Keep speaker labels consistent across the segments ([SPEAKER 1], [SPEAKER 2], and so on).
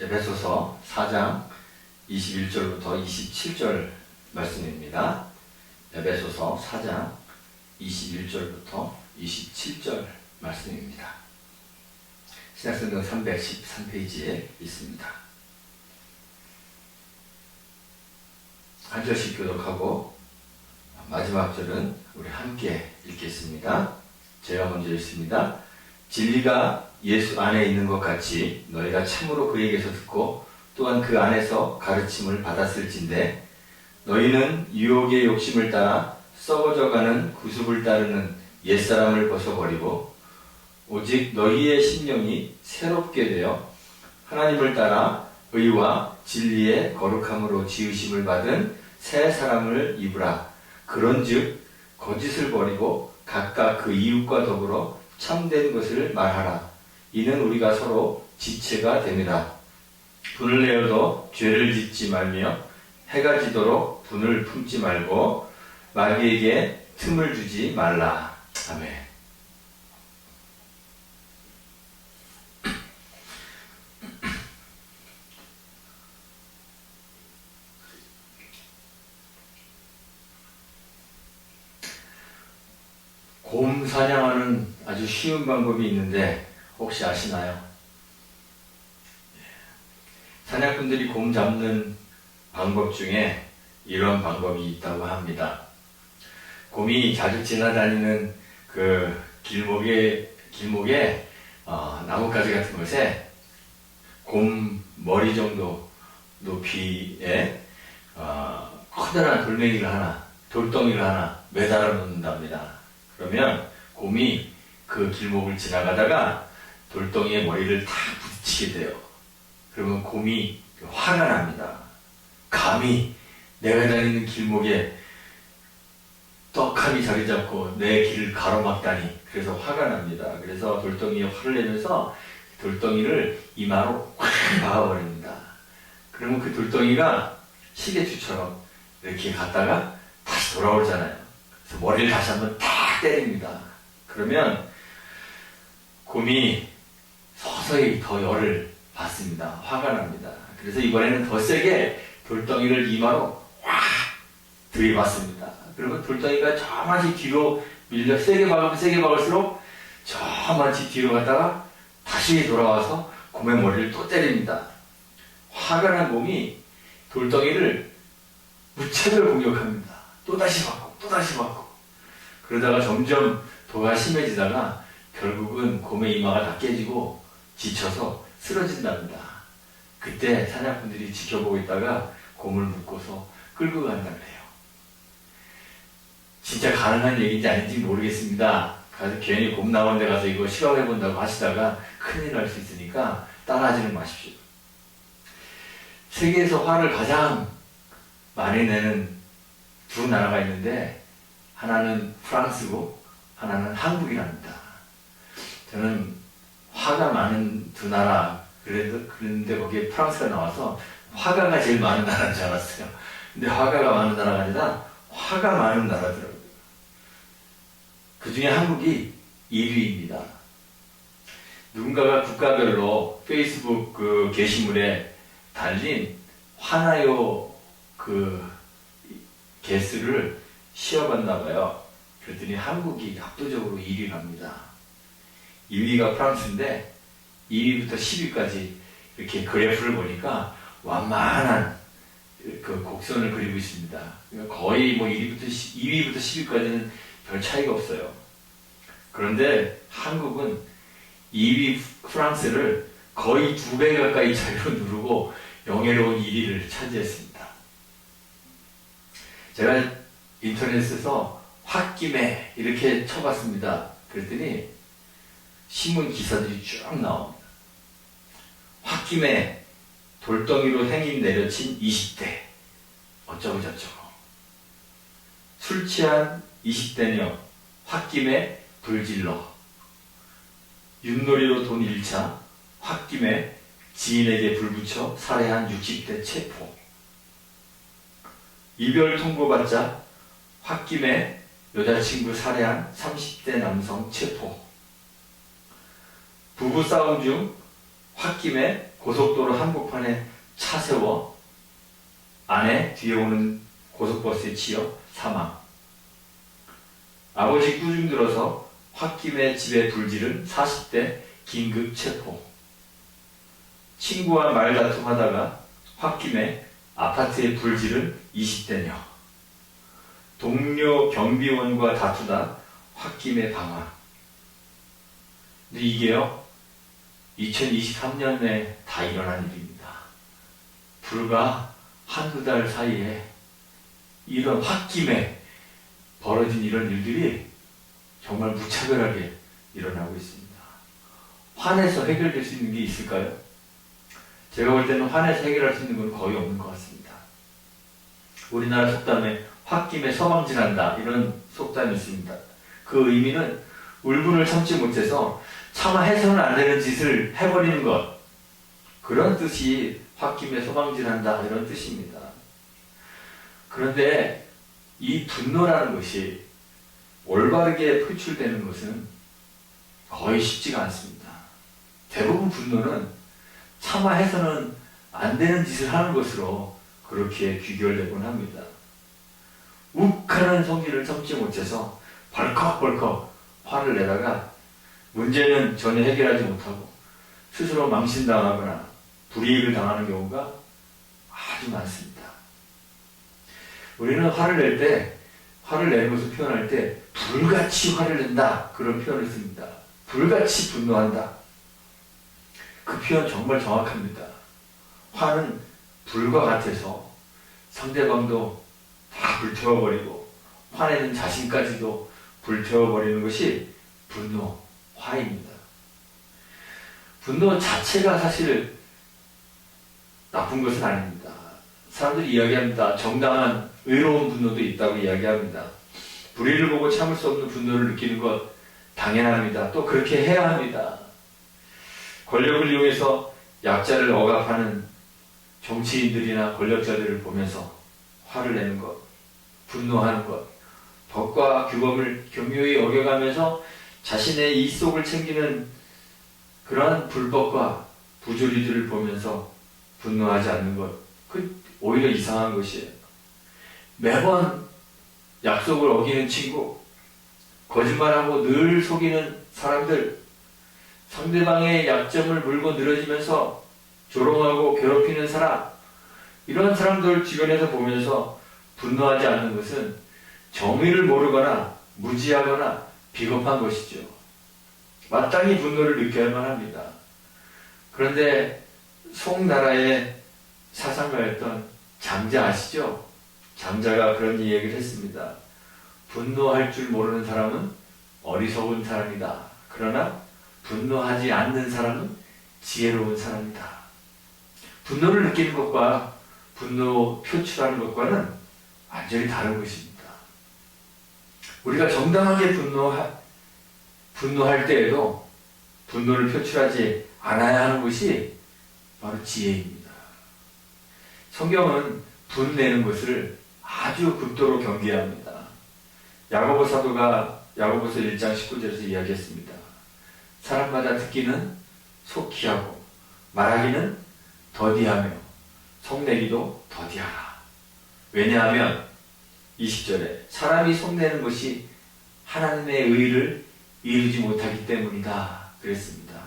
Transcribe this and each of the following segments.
[SPEAKER 1] 에베소서 4장 21절부터 27절 말씀입니다. 에베소서 4장 21절부터 27절 말씀입니다. 신약성경 313페이지에 있습니다. 한 절씩 교독하고 마지막 절은 우리 함께 읽겠습니다. 제가 먼저 읽습니다. 진리가 예수 안에 있는 것 같이 너희가 참으로 그에게서 듣고 또한 그 안에서 가르침을 받았을진데 너희는 유혹의 욕심을 따라 썩어져가는 구습을 따르는 옛사람을 벗어버리고 오직 너희의 심령이 새롭게 되어 하나님을 따라 의와 진리의 거룩함으로 지으심을 받은 새 사람을 입으라. 그런즉 거짓을 버리고 각각 그 이웃과 더불어 참된 것을 말하라. 이는 우리가 서로 지체가 됨이라. 분을 내어도 죄를 짓지 말며 해가 지도록 분을 품지 말고 마귀에게 틈을 주지 말라. 아멘. 곰 사냥하는 아주 쉬운 방법이 있는데 혹시 아시나요? 사냥꾼들이 곰 잡는 방법 중에 이런 방법이 있다고 합니다. 곰이 자주 지나다니는 그 길목에 나뭇가지 같은 것에 곰 머리 정도 높이에 커다란 돌덩이를 하나 매달아 놓는답니다. 그러면 곰이 그 길목을 지나가다가 돌덩이에 머리를 탁 부딪히게 돼요. 그러면 곰이 화가 납니다. 감히 내가 다니는 길목에 떡하니 자리 잡고 내 길을 가로막다니. 그래서 화가 납니다. 그래서 돌덩이에 화를 내면서 돌덩이를 이마로 확 박아버립니다. 그러면 그 돌덩이가 시계추처럼 이렇게 갔다가 다시 돌아오잖아요. 그래서 머리를 다시 한번 탁 때립니다. 그러면 곰이 서서히 더 열을 받습니다. 화가 납니다. 그래서 이번에는 더 세게 돌덩이를 이마로 확 들이받습니다. 그러면 돌덩이가 저만치 뒤로 밀려 세게 박을수록 저만치 뒤로 갔다가 다시 돌아와서 곰의 머리를 또 때립니다. 화가 난 곰이 돌덩이를 무차별 공격합니다. 또다시 받고 그러다가 점점 도가 심해지다가 결국은 곰의 이마가 다 깨지고 지쳐서 쓰러진답니다. 그때 사냥꾼들이 지켜보고 있다가 곰을 묶어서 끌고 간다 그래요. 진짜 가능한 얘기인지 아닌지 모르겠습니다. 가서 괜히 곰 나온 데 가서 이거 실험해본다고 하시다가 큰일 날 수 있으니까 따라하지는 마십시오. 세계에서 화를 가장 많이 내는 두 나라가 있는데 하나는 프랑스고 하나는 한국이랍니다. 저는 화가 많은 두 나라 그런데 거기에 프랑스가 나와서 화가가 제일 많은 나라인 줄 알았어요. 근데 화가가 많은 나라가 아니라 화가 많은 나라더라고요. 그 중에 한국이 1위입니다. 누군가가 국가별로 페이스북 그 게시물에 달린 화나요 그 개수를 시어봤나봐요. 그랬더니 한국이 압도적으로 1위 갑니다. 2위가 프랑스인데 2위부터 10위까지 이렇게 그래프를 보니까 완만한 그 곡선을 그리고 있습니다. 그러니까 거의 뭐 2위부터 10위까지는 별 차이가 없어요. 그런데 한국은 2위 프랑스를 거의 2배 가까이 차이로 누르고 영예로운 1위를 차지했습니다. 제가 인터넷에서 홧김에 이렇게 쳐봤습니다. 그랬더니 신문 기사들이 쭉 나옵니다. 홧김에 돌덩이로 행인 내려친 20대 어쩌고 저쩌고, 술 취한 20대녀 홧김에 돌질러, 윷놀이로 돈 1차 홧김에 지인에게 불붙여 살해한 60대 체포, 이별 통보받자 홧김에 여자친구 살해한 30대 남성 체포, 부부싸움 중 홧김에 고속도로 한복판에 차 세워 아내 뒤에 오는 고속버스에 치여 사망. 아버지 꾸중 들어서 홧김에 집에 불지른 40대 긴급 체포. 친구와 말다툼하다가 홧김에 아파트에 불지른 20대녀. 동료 경비원과 다투다 홧김에 방화. 근데 이게요, 2023년에 다 일어난 일입니다. 불과 한두 달 사이에 이런 홧김에 벌어진 이런 일들이 정말 무차별하게 일어나고 있습니다. 화내서 해결될 수 있는 게 있을까요? 제가 볼 때는 화내서 해결할 수 있는 건 거의 없는 것 같습니다. 우리나라 속담에 홧김에 서방질한다, 이런 속담이 있습니다. 그 의미는 울분을 참지 못해서 차마 해서는 안 되는 짓을 해버리는 것, 그런 뜻이 홧김에 서방질한다, 이런 뜻입니다. 그런데 이 분노라는 것이 올바르게 표출되는 것은 거의 쉽지가 않습니다. 대부분 분노는 차마 해서는 안 되는 짓을 하는 것으로 그렇게 귀결되곤 합니다. 욱하는 성질을 참지 못해서 벌컥벌컥 화를 내다가 문제는 전혀 해결하지 못하고 스스로 망신당하거나 불이익을 당하는 경우가 아주 많습니다. 우리는 화를 낼 때, 화를 내는 것을 표현할 때 불같이 화를 낸다, 그런 표현을 씁니다. 불같이 분노한다. 그 표현 정말 정확합니다. 화는 불과 같아서 상대방도 다 불태워버리고 화내는 자신까지도 불태워버리는 것이 분노, 화입니다. 분노 자체가 사실 나쁜 것은 아닙니다. 사람들이 이야기합니다. 정당한 의로운 분노도 있다고 이야기합니다. 불의를 보고 참을 수 없는 분노를 느끼는 것 당연합니다. 또 그렇게 해야 합니다. 권력을 이용해서 약자를 억압하는 정치인들이나 권력자들을 보면서 화를 내는 것, 분노하는 것, 법과 규범을 교묘히 어겨가면서 자신의 이 속을 챙기는 그러한 불법과 부조리들을 보면서 분노하지 않는 것, 그 오히려 이상한 것이에요. 매번 약속을 어기는 친구, 거짓말하고 늘 속이는 사람들, 상대방의 약점을 물고 늘어지면서 조롱하고 괴롭히는 사람, 이런 사람들 주변에서 보면서 분노하지 않는 것은 정의를 모르거나 무지하거나 비겁한 것이죠. 마땅히 분노를 느껴야만 합니다. 그런데 송나라의 사상가였던 장자 아시죠? 장자가 그런 얘기를 했습니다. 분노할 줄 모르는 사람은 어리석은 사람이다. 그러나 분노하지 않는 사람은 지혜로운 사람이다. 분노를 느끼는 것과 분노 표출하는 것과는 완전히 다른 것입니다. 우리가 정당하게 분노할 때에도 분노를 표출하지 않아야 하는 것이 바로 지혜입니다. 성경은 분내는 것을 아주 극도로 경계합니다. 야고보 사도가 야고보서 1장 19절에서 이야기했습니다. 사람마다 듣기는 속히 하고 말하기는 더디하며 속내기도 더디하라. 왜냐하면 20절에 사람이 속내는 것이 하나님의 의를 이루지 못하기 때문이다 그랬습니다.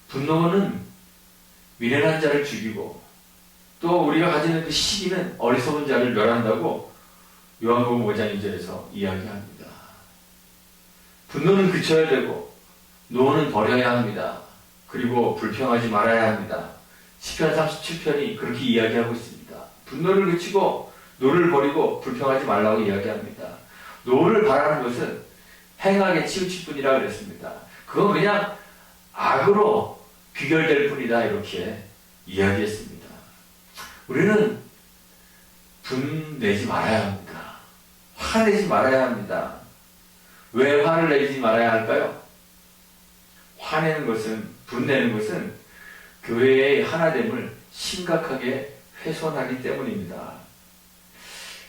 [SPEAKER 1] 분노는 미련한 자를 죽이고 또 우리가 가지는 그 시기는 어리석은 자를 멸한다고 요한복음 5장 2절에서 이야기합니다. 분노는 그쳐야 되고 노는 버려야 합니다. 그리고 불평하지 말아야 합니다. 시편 37편이 그렇게 이야기하고 있습니다. 분노를 그치고 노를 버리고 불평하지 말라고 이야기합니다. 노를 바라는 것은 행악에 치우칠 뿐이라 그랬습니다. 그건 그냥 악으로 귀결될 뿐이다 이렇게 이야기했습니다. 우리는 분내지 말아야 합니다. 화내지 말아야 합니다. 왜 화를 내지 말아야 할까요? 화내는 것은, 분내는 것은 교회의 하나됨을 심각하게 훼손하기 때문입니다.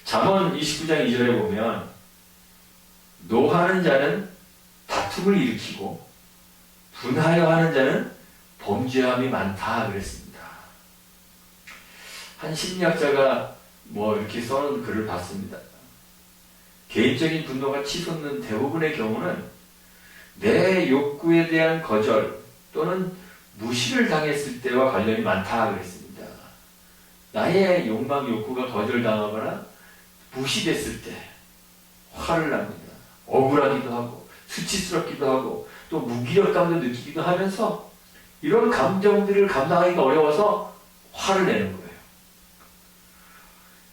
[SPEAKER 1] 잠언 29장 2절에 보면 노하는 자는 다툼을 일으키고 분하여 하는 자는 범죄함이 많다 그랬습니다. 한 심리학자가 이렇게 써놓은 글을 봤습니다. 개인적인 분노가 치솟는 대부분의 경우는 내 욕구에 대한 거절 또는 무시를 당했을 때와 관련이 많다 그랬습니다. 나의 욕망, 욕구가 거절당하거나 무시됐을 때 화를 납니다. 억울하기도 하고 수치스럽기도 하고 또 무기력감도 느끼기도 하면서 이런 감정들을 감당하기가 어려워서 화를 내는 거예요.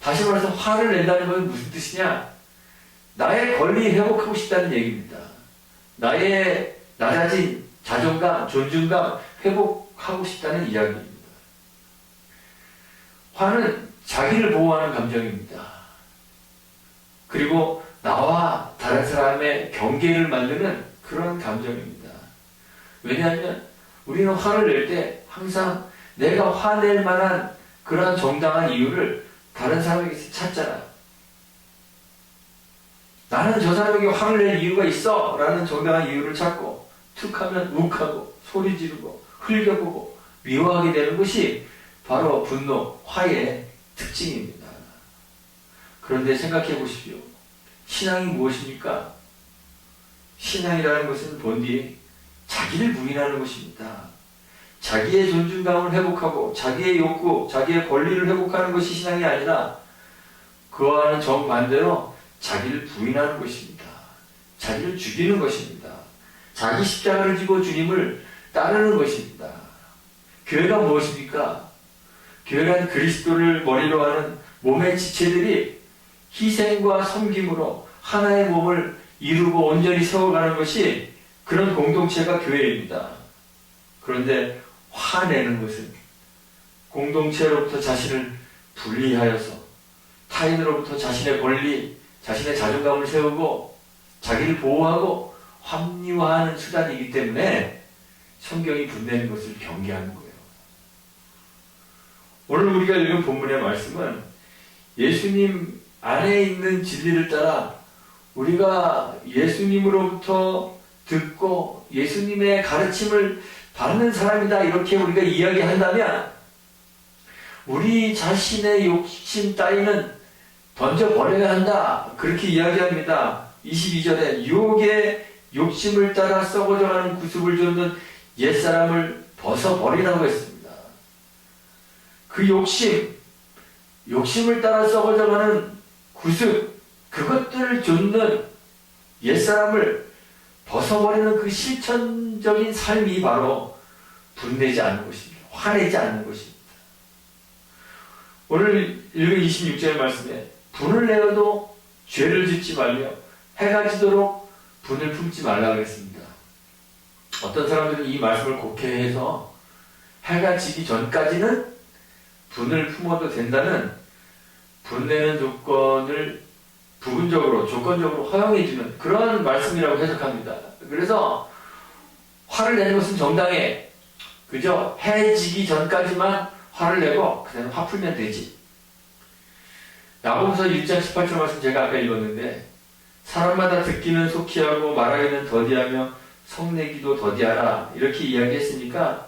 [SPEAKER 1] 다시 말해서 화를 낸다는 것은 무슨 뜻이냐? 나의 권리 회복하고 싶다는 얘기입니다. 나의 낮아진 자존감, 존중감 회복하고 싶다는 이야기입니다. 화는 자기를 보호하는 감정입니다. 그리고 나와 다른 사람의 경계를 만드는 그런 감정입니다. 왜냐하면 우리는 화를 낼 때 항상 내가 화낼 만한 그러한 정당한 이유를 다른 사람에게서 찾잖아요. 나는 저 사람에게 화를 낼 이유가 있어 라는 정당한 이유를 찾고 툭하면 욱하고 소리 지르고 흘겨보고 미워하게 되는 것이 바로 분노, 화의 특징입니다. 그런데 생각해 보십시오. 신앙이 무엇입니까? 신앙이라는 것은 본디 자기를 부인하는 것입니다. 자기의 존중감을 회복하고 자기의 욕구, 자기의 권리를 회복하는 것이 신앙이 아니라 그와는 정반대로 자기를 부인하는 것입니다. 자기를 죽이는 것입니다. 자기 십자가를 지고 주님을 따르는 것입니다. 교회가 무엇입니까? 교회란 그리스도를 머리로 하는 몸의 지체들이 희생과 섬김으로 하나의 몸을 이루고 온전히 세워가는 것이 그런 공동체가 교회입니다. 그런데 화내는 것은 공동체로부터 자신을 분리하여서 타인으로부터 자신의 권리, 자신의 자존감을 세우고 자기를 보호하고 합리화하는 수단이기 때문에 성경이 분내는 것을 경계하는 거예요. 오늘 우리가 읽은 본문의 말씀은 예수님 안에 있는 진리를 따라 우리가 예수님으로부터 듣고 예수님의 가르침을 받는 사람이다 이렇게 우리가 이야기한다면 우리 자신의 욕심 따위는 던져버려야 한다 그렇게 이야기합니다. 22절에 유혹의 욕심을 따라 썩어져가는 구습을 쫓는 옛사람을 벗어버리라고 했습니다. 그 욕심을 따라 썩어져가는 구습, 그것들을 쫓는 옛사람을 벗어버리는 그 실천적인 삶이 바로 분내지 않는 것입니다. 화내지 않는 것입니다. 오늘 읽은 26절 말씀에 분을 내어도 죄를 짓지 말며 해가 지도록 분을 품지 말라 그랬습니다. 어떤 사람들은 이 말씀을 곡해해서 해가 지기 전까지는 분을 품어도 된다는 분내는 조건을 부분적으로, 조건적으로 허용해주는 그런 말씀이라고 해석합니다. 그래서 화를 내는 것은 정당해. 그죠? 해 지기 전까지만 화를 내고 그 다음에 화 풀면 되지. 야고보서 1장 18절 말씀 제가 아까 읽었는데 사람마다 듣기는 속히하고 말하기는 더디하며 성내기도 더디하라 이렇게 이야기했으니까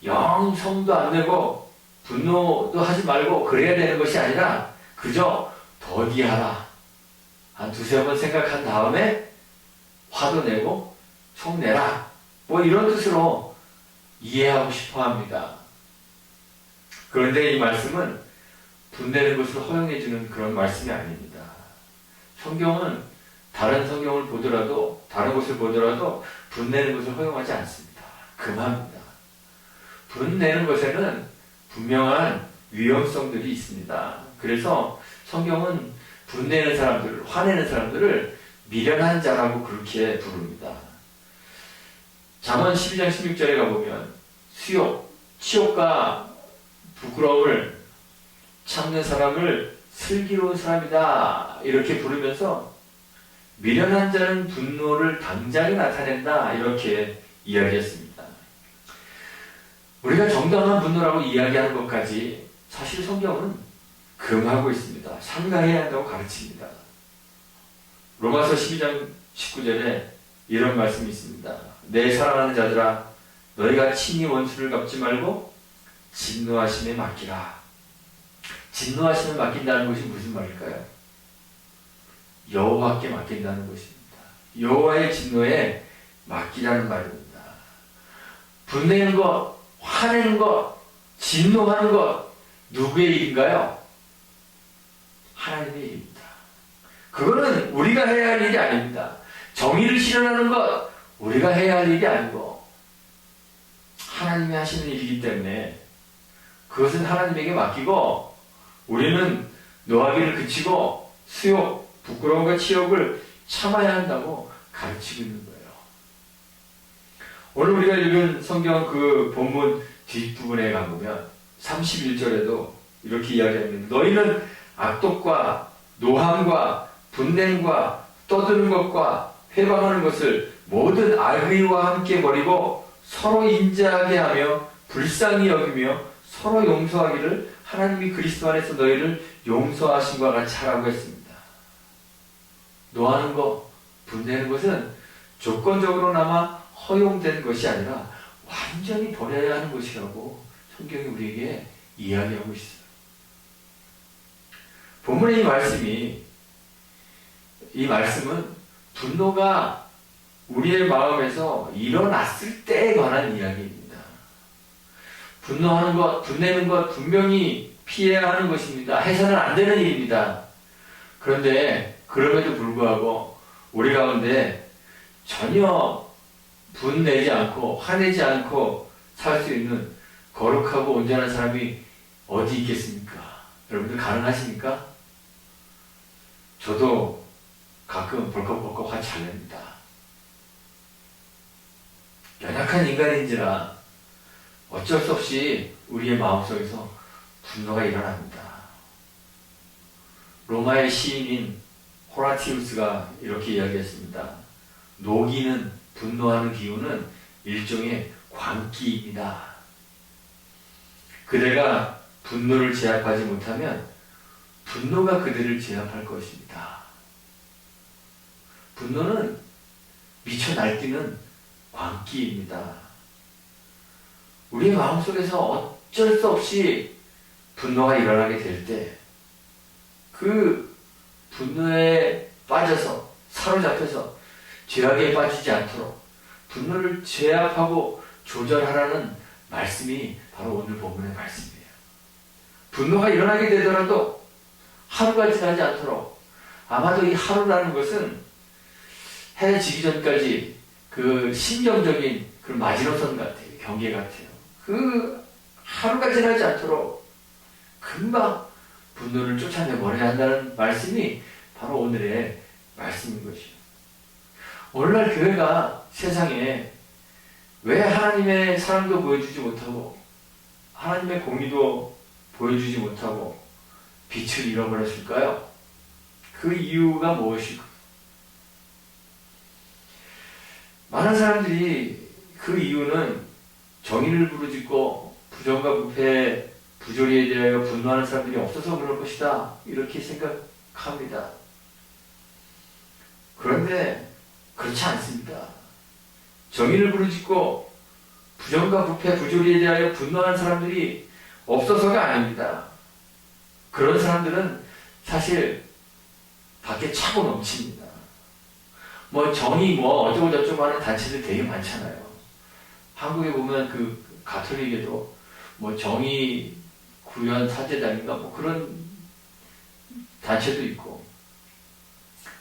[SPEAKER 1] 영 성도 안 내고 분노도 하지 말고 그래야 되는 것이 아니라 그저 더디하라. 한 두세 번 생각한 다음에 화도 내고 성내라. 이런 뜻으로 이해하고 싶어 합니다. 그런데 이 말씀은 분내는 것을 허용해주는 그런 말씀이 아닙니다. 성경은 다른 성경을 보더라도 다른 곳을 보더라도 분내는 것을 허용하지 않습니다. 금합니다. 분내는 것에는 분명한 위험성들이 있습니다. 그래서 성경은 분내는 사람들, 화내는 사람들을 미련한 자라고 그렇게 부릅니다. 잠언 12장 16절에 가보면 수욕, 치욕과 부끄러움을 참는 사람을 슬기로운 사람이다 이렇게 부르면서 미련한 자는 분노를 당장에 나타낸다 이렇게 이야기했습니다. 우리가 정당한 분노라고 이야기하는 것까지 사실 성경은 금하고 있습니다. 삼가해야 한다고 가르칩니다. 로마서 12장 19절에 이런 말씀이 있습니다. 내 사랑하는 자들아 너희가 친히 원수를 갚지 말고 진노하심에 맡기라. 진노하심에 맡긴다는 것이 무슨 말일까요? 여호와께 맡긴다는 것입니다. 여호와의 진노에 맡기라는 말입니다. 분내는 것, 화내는 것, 진노하는 것, 누구의 일인가요? 하나님의 일입니다. 그거는 우리가 해야 할 일이 아닙니다. 정의를 실현하는 것, 우리가 해야 할 일이 아니고 하나님이 하시는 일이기 때문에 그것은 하나님에게 맡기고 우리는 노하기를 그치고 수욕, 부끄러움과 치욕을 참아야 한다고 가르치고 있는 거예요. 오늘 우리가 읽은 성경 그 본문 뒷부분에 가보면 31절에도 이렇게 이야기합니다. 너희는 악독과 노함과 분냄과 떠드는 것과 회방하는 것을 모든 악의와 함께 버리고 서로 인자하게 하며 불쌍히 여기며 서로 용서하기를 하나님이 그리스도 안에서 너희를 용서하신 것 같이 하라고 했습니다. 노하는 것, 분내는 것은 조건적으로나마 허용된 것이 아니라 완전히 버려야 하는 것이라고 성경이 우리에게 이야기하고 있어요. 본문의 이 말씀은 분노가 우리의 마음에서 일어났을 때에 관한 이야기입니다. 분노하는 것, 분내는 것 분명히 피해야 하는 것입니다. 해서는 안 되는 일입니다. 그런데 그럼에도 불구하고 우리 가운데 전혀 분내지 않고 화내지 않고 살 수 있는 거룩하고 온전한 사람이 어디 있겠습니까? 여러분들 가능하십니까? 저도 가끔 벌컥벌컥 화 잘 냅니다. 연약한 인간인지라 어쩔 수 없이 우리의 마음속에서 분노가 일어납니다. 로마의 시인인 호라티우스가 이렇게 이야기했습니다. 노기는 분노하는 기운은 일종의 광기입니다. 그대가 분노를 제압하지 못하면 분노가 그들을 제압할 것입니다. 분노는 미쳐 날뛰는 광기입니다. 우리의 마음속에서 어쩔 수 없이 분노가 일어나게 될 때 그 분노에 빠져서 사로잡혀서 죄악에 빠지지 않도록 분노를 제압하고 조절하라는 말씀이 바로 오늘 본문의 말씀이에요. 분노가 일어나게 되더라도 하루가 지나지 않도록 아마도 이 하루라는 것은 해 지기 전까지 그 심정적인 그 마지노선 같아요. 경계 같아요. 그 하루가 지나지 않도록 금방 분노를 쫓아내버려야 한다는 말씀이 바로 오늘의 말씀인 것이에요. 오늘날 교회가 세상에 왜 하나님의 사랑도 보여주지 못하고 하나님의 공의도 보여주지 못하고 빛을 잃어버렸을까요? 그 이유가 무엇일까요? 많은 사람들이 그 이유는 정의를 부르짖고 부정과 부패, 부조리에 대하여 분노하는 사람들이 없어서 그럴 것이다 이렇게 생각합니다. 그런데 그렇지 않습니다. 정의를 부르짖고 부정과 부패, 부조리에 대하여 분노하는 사람들이 없어서가 아닙니다. 그런 사람들은 사실 밖에 차고 넘칩니다. 정의 어쩌고 저쩌고 하는 단체들 되게 많잖아요. 한국에 보면 그 가톨릭에도 정의 구현 사제단인가 그런 단체도 있고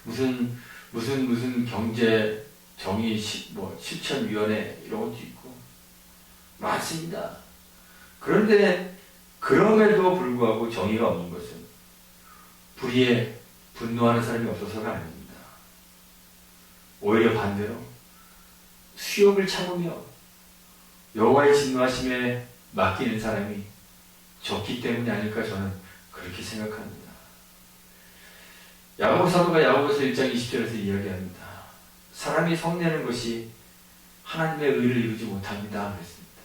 [SPEAKER 1] 무슨 경제 정의 실천위원회 이런 것도 있고 많습니다. 그런데 그럼에도 불구하고 정의가 없는 것은 불의에 분노하는 사람이 없어서가 아닙니다. 오히려 반대로 수욕을 참으며 여호와의 진노하심에 맡기는 사람이 적기 때문이 아닐까 저는 그렇게 생각합니다. 야고보 사도가 야고보서 1장 20절에서 이야기합니다. 사람이 성내는 것이 하나님의 의를 이루지 못합니다. 그랬습니다.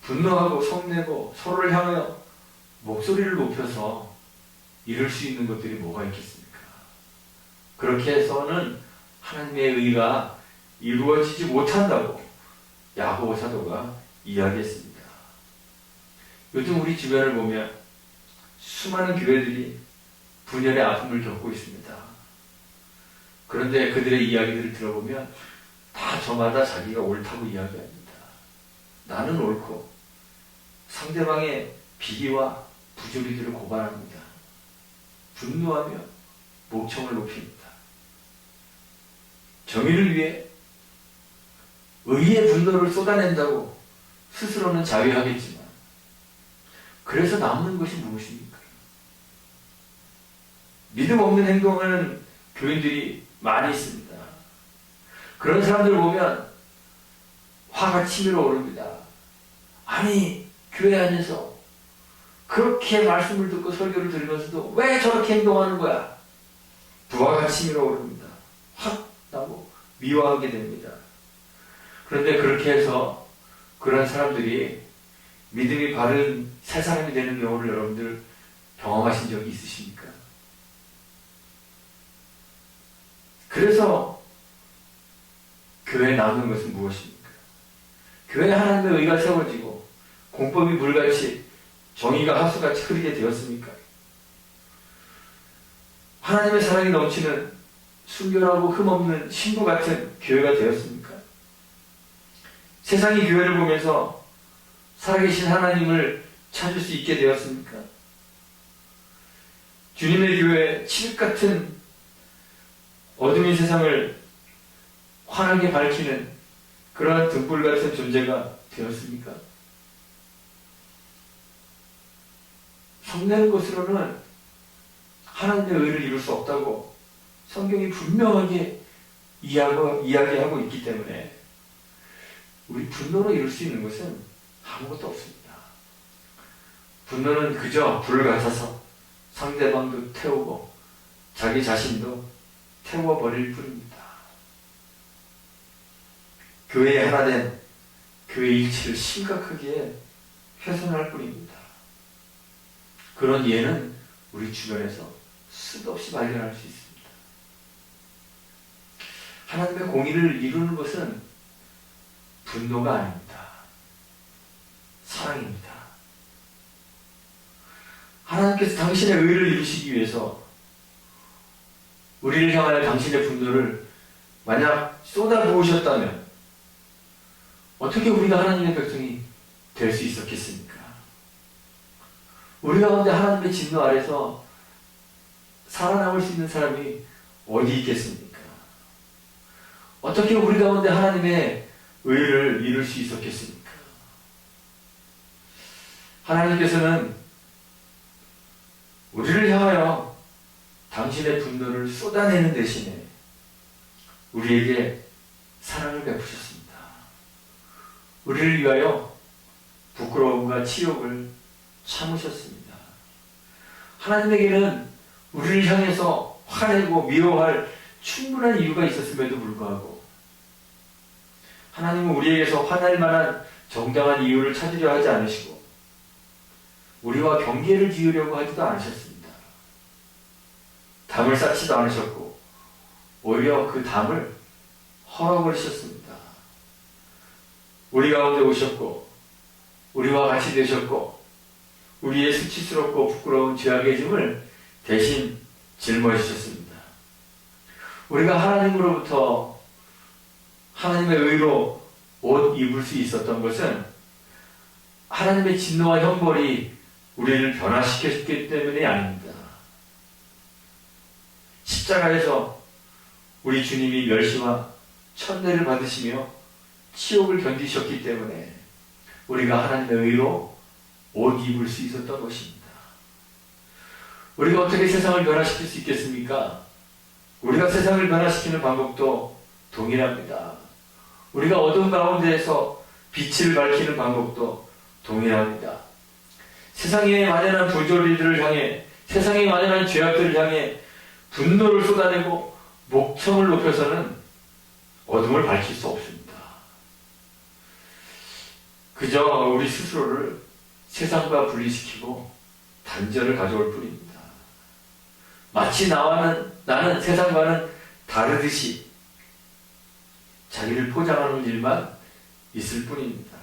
[SPEAKER 1] 분노하고 성내고 서로를 향하여 목소리를 높여서 이룰 수 있는 것들이 뭐가 있겠습니까? 그렇게 해서는 하나님의 의가 이루어지지 못한다고 야고보 사도가 이야기했습니다. 요즘 우리 주변을 보면 수많은 교회들이 분열의 아픔을 겪고 있습니다. 그런데 그들의 이야기들을 들어보면 다 저마다 자기가 옳다고 이야기합니다. 나는 옳고 상대방의 비리와 부조리들을 고발합니다. 분노하며 목청을 높입니다. 정의를 위해 의의 분노를 쏟아낸다고 스스로는 자위하겠지만 그래서 남는 것이 무엇입니까? 믿음 없는 행동하는 교인들이 많이 있습니다. 그런 사람들을 보면 화가 치밀어 오릅니다. 아니, 교회 안에서 그렇게 말씀을 듣고 설교를 들으면서도 왜 저렇게 행동하는 거야? 부하가 치밀어 오릅니다. 확 나고 미워하게 됩니다. 그런데 그렇게 해서 그런 사람들이 믿음이 바른 새 사람이 되는 경우를 여러분들 경험하신 적이 있으십니까? 그래서 교회에 남는 것은 무엇입니까? 교회에 하나님의 의가 세워지고 공법이 물같이 정의가 하수같이 흐르게 되었습니까? 하나님의 사랑이 넘치는 순결하고 흠없는 신부 같은 교회가 되었습니까? 세상이 교회를 보면서 살아계신 하나님을 찾을 수 있게 되었습니까? 주님의 교회 칠흑 같은 어둠인 세상을 환하게 밝히는 그러한 등불 같은 존재가 되었습니까? 성내는 것으로는 하나님의 의를 이룰 수 없다고 성경이 분명하게 이야기하고 있기 때문에 우리 분노로 이룰 수 있는 것은 아무것도 없습니다. 분노는 그저 불 같아서 상대방도 태우고 자기 자신도 태워버릴 뿐입니다. 교회에 하나 된 교회 일치를 심각하게 훼손할 뿐입니다. 그런 예는 우리 주변에서 수도 없이 발견할 수 있습니다. 하나님의 공의를 이루는 것은 분노가 아닙니다. 사랑입니다. 하나님께서 당신의 의를 이루시기 위해서 우리를 향하여 당신의 분노를 만약 쏟아부으셨다면 어떻게 우리가 하나님의 백성이 될 수 있었겠습니까? 우리 가운데 하나님의 진노 아래서 살아남을 수 있는 사람이 어디 있겠습니까? 어떻게 우리 가운데 하나님의 의를 이룰 수 있었겠습니까? 하나님께서는 우리를 향하여 당신의 분노를 쏟아내는 대신에 우리에게 사랑을 베푸셨습니다. 우리를 위하여 부끄러움과 치욕을 참으셨습니다. 하나님에게는 우리를 향해서 화내고 미워할 충분한 이유가 있었음에도 불구하고 하나님은 우리에게서 화날 만한 정당한 이유를 찾으려 하지 않으시고 우리와 경계를 지으려고 하지도 않으셨습니다. 담을 쌓지도 않으셨고 오히려 그 담을 헐어버리셨습니다. 우리 가운데 오셨고 우리와 같이 되셨고 우리의 수치스럽고 부끄러운 죄악의 짐을 대신 짊어지셨습니다. 우리가 하나님으로부터 하나님의 의로 옷 입을 수 있었던 것은 하나님의 진노와 형벌이 우리를 변화시켰기 때문이 아닙니다. 십자가에서 우리 주님이 멸시와 천대를 받으시며 치욕을 견디셨기 때문에 우리가 하나님의 의로 옷 입을 수 있었던 것입니다. 우리가 어떻게 세상을 변화시킬 수 있겠습니까? 우리가 세상을 변화시키는 방법도 동일합니다. 우리가 어두운 가운데에서 빛을 밝히는 방법도 동일합니다. 세상에 만연한 부조리들을 향해, 세상에 만연한 죄악들을 향해 분노를 쏟아내고 목청을 높여서는 어둠을 밝힐 수 없습니다. 그저 우리 스스로를 세상과 분리시키고 단절을 가져올 뿐입니다. 마치 나는 세상과는 다르듯이 자기를 포장하는 일만 있을 뿐입니다.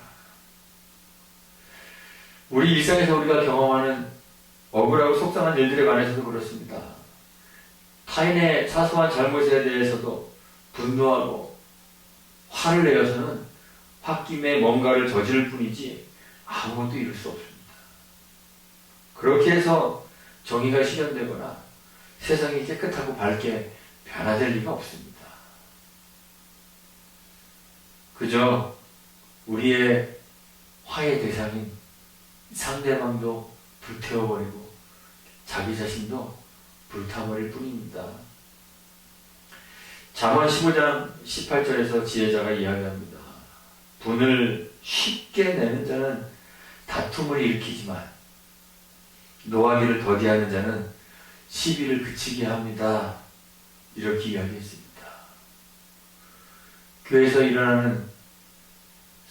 [SPEAKER 1] 우리 일상에서 우리가 경험하는 억울하고 속상한 일들에 관해서도 그렇습니다. 타인의 사소한 잘못에 대해서도 분노하고 화를 내어서는 홧김에 뭔가를 저지를 뿐이지 아무것도 이룰 수 없습니다. 그렇게 해서 정의가 실현되거나 세상이 깨끗하고 밝게 변화될 리가 없습니다. 그저 우리의 화의 대상인 상대방도 불태워버리고 자기 자신도 불타버릴 뿐입니다. 잠언 15장 18절에서 지혜자가 이야기합니다. 분을 쉽게 내는 자는 다툼을 일으키지만 노하기를 더디하는 자는 시비를 그치게 합니다. 이렇게 이야기했습니다. 교회에서 일어나는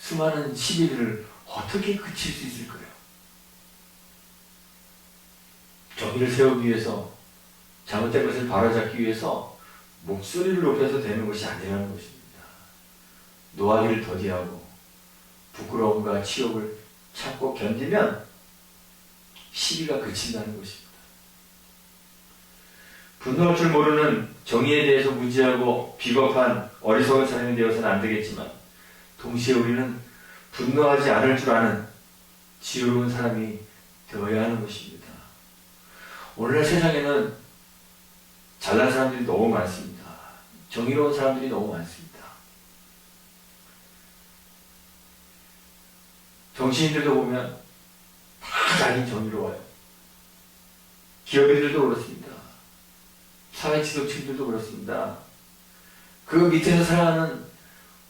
[SPEAKER 1] 수많은 시비를 어떻게 그칠 수 있을까요? 정의를 세우기 위해서, 잘못된 것을 바로잡기 위해서 목소리를 높여서 되는 것이 아니라는 것입니다. 노하기를 더디하고 부끄러움과 치욕을 참고 견디면 시비가 그친다는 것입니다. 분노할 줄 모르는 정의에 대해서 무지하고 비겁한 어리석은 사람이 되어서는 안 되겠지만 동시에 우리는 분노하지 않을 줄 아는 지혜로운 사람이 되어야 하는 것입니다. 오늘날 세상에는 잘난 사람들이 너무 많습니다. 정의로운 사람들이 너무 많습니다. 정치인들도 보면 다 자기 정의로워요. 기업인들도 그렇습니다. 사회 지도층들도 그렇습니다. 그 밑에서 살아가는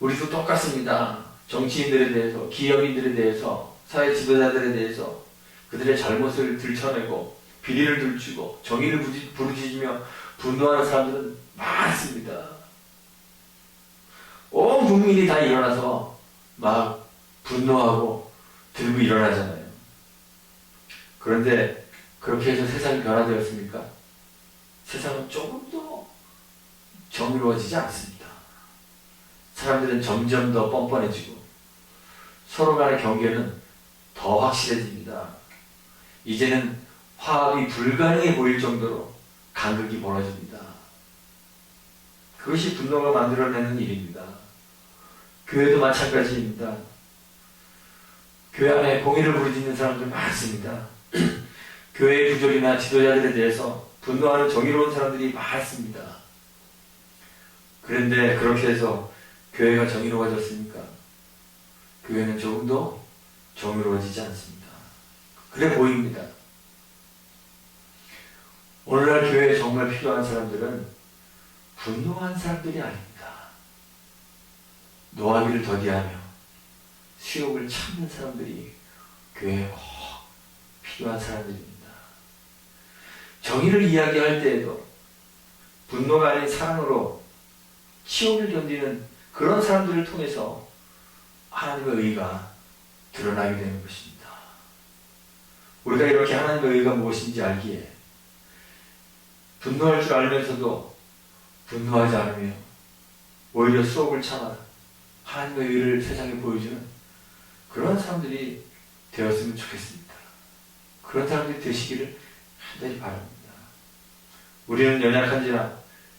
[SPEAKER 1] 우리도 똑같습니다. 정치인들에 대해서, 기업인들에 대해서, 사회 지도자들에 대해서 그들의 잘못을 들춰내고 비리를 들추고 정의를 부르짖으며 분노하는 사람들은 많습니다. 온 국민이 다 일어나서 막 분노하고 들고 일어나잖아요. 그런데 그렇게 해서 세상이 변화되었습니까? 세상은 조금도 정의로워지지 않습니다. 사람들은 점점 더 뻔뻔해지고 서로 간의 경계는 더 확실해집니다. 이제는 화합이 불가능해 보일 정도로 간극이 벌어집니다. 그것이 분노가 만들어내는 일입니다. 교회도 마찬가지입니다. 교회 안에 공의를 부르짖는 사람들 많습니다. 교회의 부조리나 지도자들에 대해서 분노하는 정의로운 사람들이 많습니다. 그런데 그렇게 해서 교회가 정의로워졌습니까? 교회는 조금도 정의로워지지 않습니다. 그래 보입니다. 오늘날 교회에 정말 필요한 사람들은 분노한 사람들이 아닙니다. 노하기를 더디하며 수욕을 참는 사람들이 교회에 꼭 필요한 사람들입니다. 정의를 이야기할 때에도 분노가 아닌 사랑으로 치욕을 견디는 그런 사람들을 통해서 하나님의 의가 드러나게 되는 것입니다. 우리가 이렇게 하나님의 의가 무엇인지 알기에 분노할 줄 알면서도 분노하지 않으며 오히려 수업을 참아 하나님의 의를 세상에 보여주는 그런 사람들이 되었으면 좋겠습니다. 그런 사람들이 되시기를 간절히 바랍니다. 우리는 연약한지라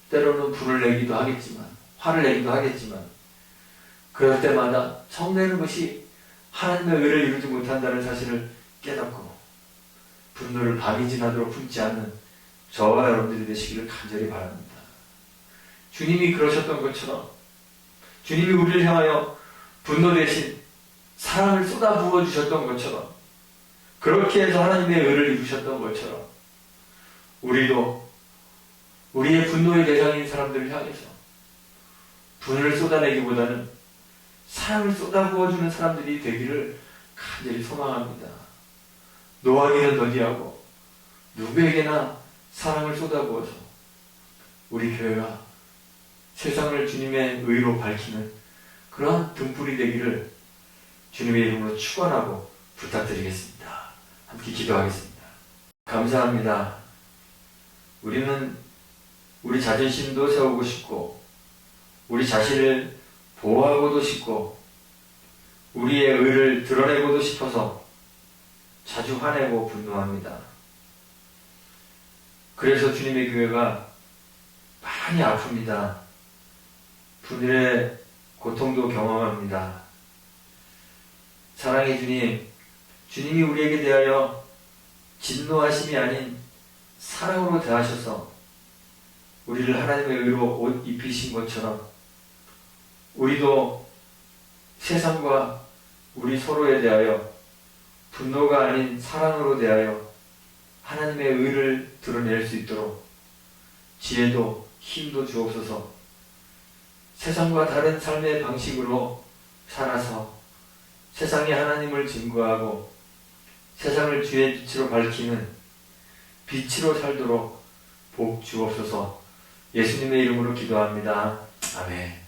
[SPEAKER 1] 때로는 불을 내기도 하겠지만, 화를 내기도 하겠지만, 그럴 때마다 성내는 것이 하나님의 의를 이루지 못한다는 사실을 깨닫고 분노를 밤이 지나도록 품지 않는 저와 여러분들이 되시기를 간절히 바랍니다. 주님이 그러셨던 것처럼 주님이 우리를 향하여 분노 대신 사랑을 쏟아부어 주셨던 것처럼 그렇게 해서 하나님의 의를 이루셨던 것처럼 우리도 우리의 분노의 대상인 사람들을 향해서 분을 쏟아내기보다는 사랑을 쏟아부어주는 사람들이 되기를 간절히 소망합니다. 노하기는 더디하고 누구에게나 사랑을 쏟아부어서 우리 교회가 세상을 주님의 의로 밝히는 그러한 등불이 되기를 주님의 이름으로 축원하고 부탁드리겠습니다. 함께 기도하겠습니다. 감사합니다. 우리는 우리 자존심도 세우고 싶고 우리 자신을 보호하고도 싶고 우리의 의를 드러내고도 싶어서 자주 화내고 분노합니다. 그래서 주님의 교회가 많이 아픕니다. 분열의 고통도 경험합니다. 사랑의 주님, 주님이 우리에게 대하여 진노하심이 아닌 사랑으로 대하셔서 우리를 하나님의 의로 옷 입히신 것처럼 우리도 세상과 우리 서로에 대하여 분노가 아닌 사랑으로 대하여 하나님의 의를 드러낼 수 있도록 지혜도 힘도 주옵소서. 세상과 다른 삶의 방식으로 살아서 세상에 하나님을 증거하고 세상을 주의 빛으로 밝히는 빛으로 살도록 복 주옵소서. 예수님의 이름으로 기도합니다. 아멘.